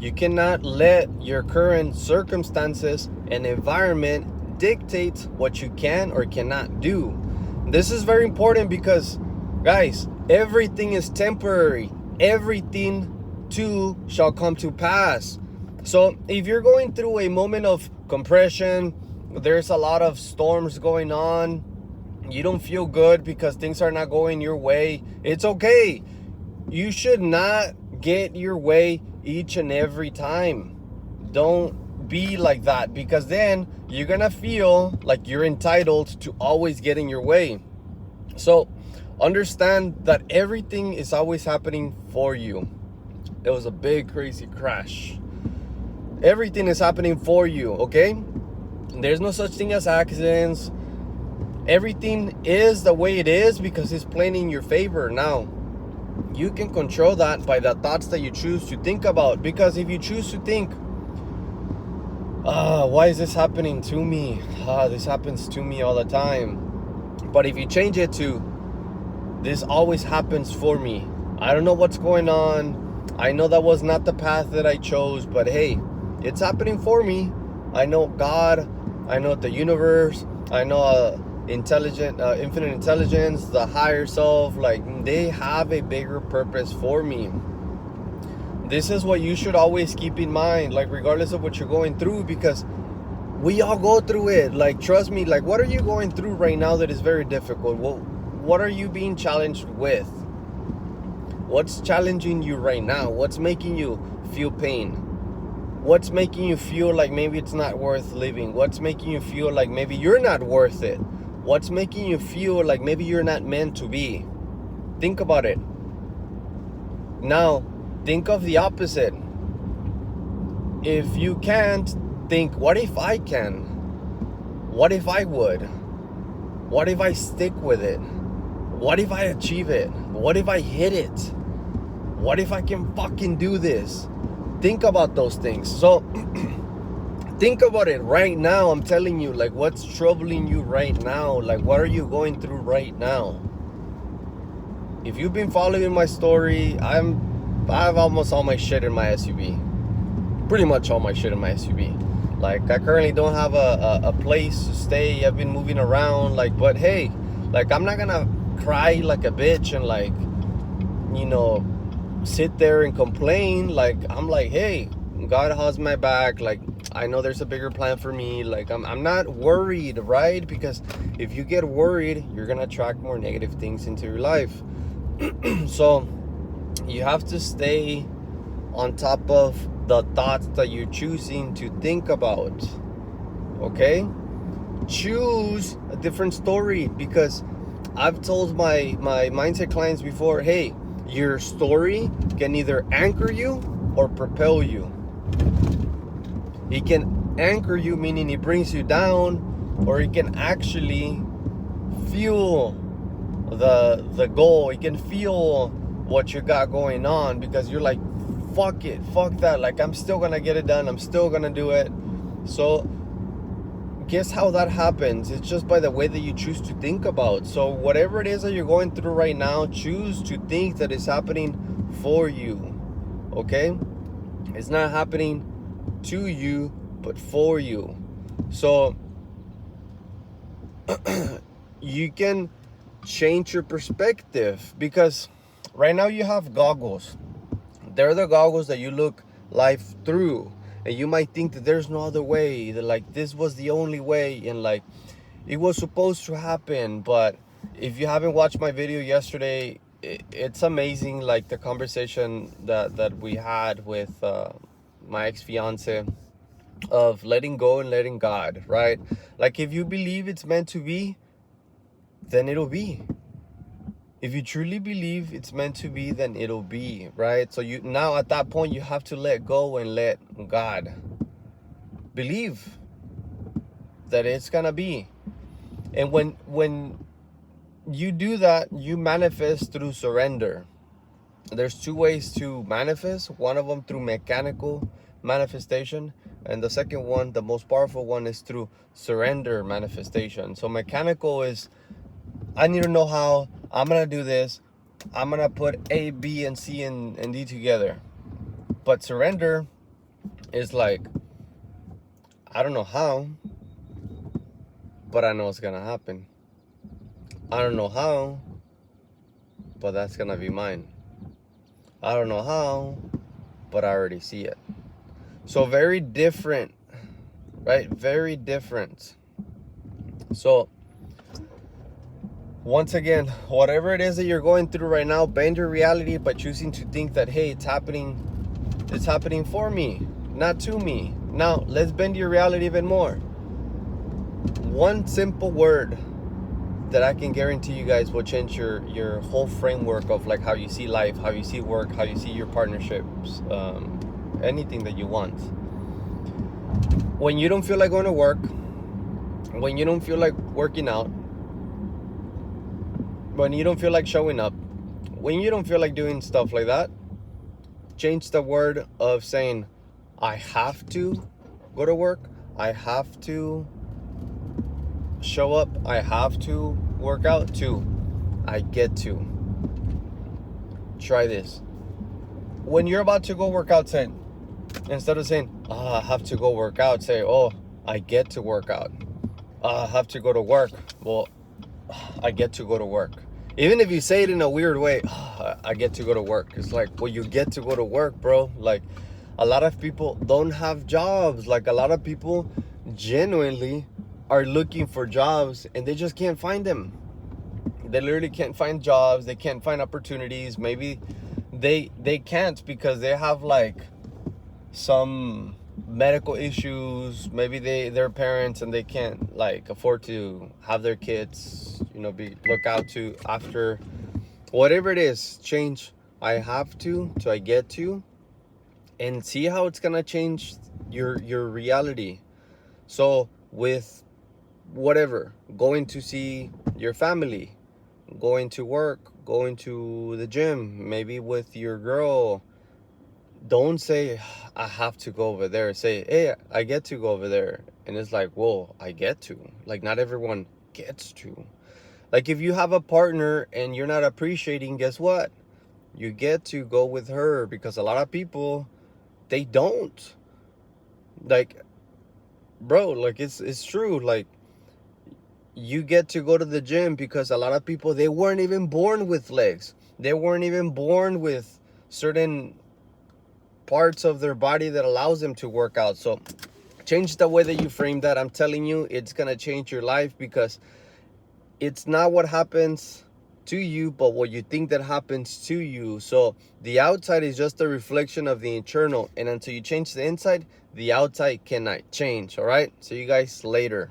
You cannot let your current circumstances and environment dictate what you can or cannot do. This is very important because, guys, everything is temporary. Everything too shall come to pass. So if you're going through a moment of compression, there's a lot of storms going on, you don't feel good because things are not going your way, it's okay. You should not get your way each and every time. Don't be like that, because then you're gonna feel like you're entitled to always getting your way. So understand that everything is always happening for you. It was a big crazy crash. Everything is happening for you, okay? There's no such thing as accidents. Everything is the way it is because it's playing in your favor. Now, you can control that by the thoughts that you choose to think about. Because if you choose to think, why is this happening to me? This happens to me all the time. But if you change it to, this always happens for me. I don't know what's going on. I know that was not the path that I chose, but hey, it's happening for me. I know God. I know the universe. I know infinite intelligence, the higher self. Like, they have a bigger purpose for me. This is what you should always keep in mind, like, regardless of what you're going through, because we all go through it. Like, trust me, like, what are you going through right now that is very difficult? What are you being challenged with? What's challenging you right now? What's making you feel pain? What's making you feel like maybe it's not worth living? What's making you feel like maybe you're not worth it? What's making you feel like maybe you're not meant to be? Think about it. Now, think of the opposite. If you can't, think, what if I can? What if I would? What if I stick with it? What if I achieve it? What if I hit it? What if I can fucking do this? Think about those things. So think about it right now. I'm telling you, like, what's troubling you right now? Like, what are you going through right now? If you've been following my story, I have almost all my shit in my SUV. Pretty much all my shit in my SUV. Like, I currently don't have a place to stay. I've been moving around, like, but hey, like, I'm not gonna cry like a bitch and, like, you know, sit there and complain. Like, I'm like, hey, God has my back. Like, I know there's a bigger plan for me. Like, I'm not worried, right? Because if you get worried, you're gonna attract more negative things into your life. So you have to stay on top of the thoughts that you're choosing to think about. Okay? Choose a different story, because I've told my mindset clients before, hey, your story can either anchor you or propel you. It can anchor you, meaning it brings you down, or it can actually fuel the goal. It can fuel what you got going on, because you're like, fuck it, fuck that, like, I'm still gonna get it done, I'm still gonna do it. So guess how that happens? It's just by the way that you choose to think about. So whatever it is that you're going through right now, choose to think that it's happening for you. Okay? It's not happening to you, but for you. So you can change your perspective, because right now you have goggles. They're the goggles that you look life through, and you might think that there's no other way, that, like, this was the only way, and, like, it was supposed to happen. But if you haven't watched my video yesterday, it's amazing, like, the conversation that we had with my ex-fiance, of letting go and letting God, right? Like, if you believe it's meant to be, then it'll be. If you truly believe it's meant to be, then it'll be, right? So you now, at that point, you have to let go and let God believe that it's gonna be. And when you do that, you manifest through surrender. There's two ways to manifest. One of them through mechanical manifestation, and the second one, the most powerful one, is through surrender manifestation. So mechanical is, I need to know how, I'm gonna do this, I'm gonna put A, B, and C and D together. But surrender It's like, I don't know how, but I know it's gonna happen. I don't know how, but that's gonna be mine. I don't know how, but I already see it. So very different, right? Very different. So once again, whatever it is that you're going through right now, bend your reality by choosing to think that, hey, it's happening for me, not to me. Now let's bend your reality even more. One simple word that I can guarantee you guys will change your whole framework of like how you see life, how you see work, how you see your partnerships, anything that you want. When you don't feel like going to work, when you don't feel like working out, when you don't feel like showing up, when you don't feel like doing stuff like that, change the word of saying, I have to go to work, I have to show up, I have to work out, to I get to. Try this. When you're about to go work out, say, instead of saying, I have to go work out, say, oh, I get to work out. I have to go to work. Well, I get to go to work. Even if you say it in a weird way, I get to go to work. It's like, well, you get to go to work, bro. Like, a lot of people don't have jobs. Like, a lot of people genuinely are looking for jobs and they just can't find them. They literally can't find jobs. They can't find opportunities. Maybe they can't because they have like some medical issues. Maybe they're parents and they can't like afford to have their kids, look out to after. Whatever it is, change I have to I get to, and see how it's gonna change your reality. So with whatever, going to see your family, going to work, going to the gym, maybe with your girl, don't say I have to go over there. Say, hey, I get to go over there. And it's like, whoa, I get to. Like, not everyone gets to. Like, if you have a partner and you're not appreciating, guess what? You get to go with her, because a lot of people, they don't. Like, bro, like, it's true. Like, you get to go to the gym because a lot of people, they weren't even born with legs. They weren't even born with certain parts of their body that allows them to work out. So change the way that you frame that. I'm telling you, it's gonna change your life, because it's not what happens to you, but what you think that happens to you. So the outside is just a reflection of the internal, and until you change the inside, the outside cannot change. All right, see you guys later.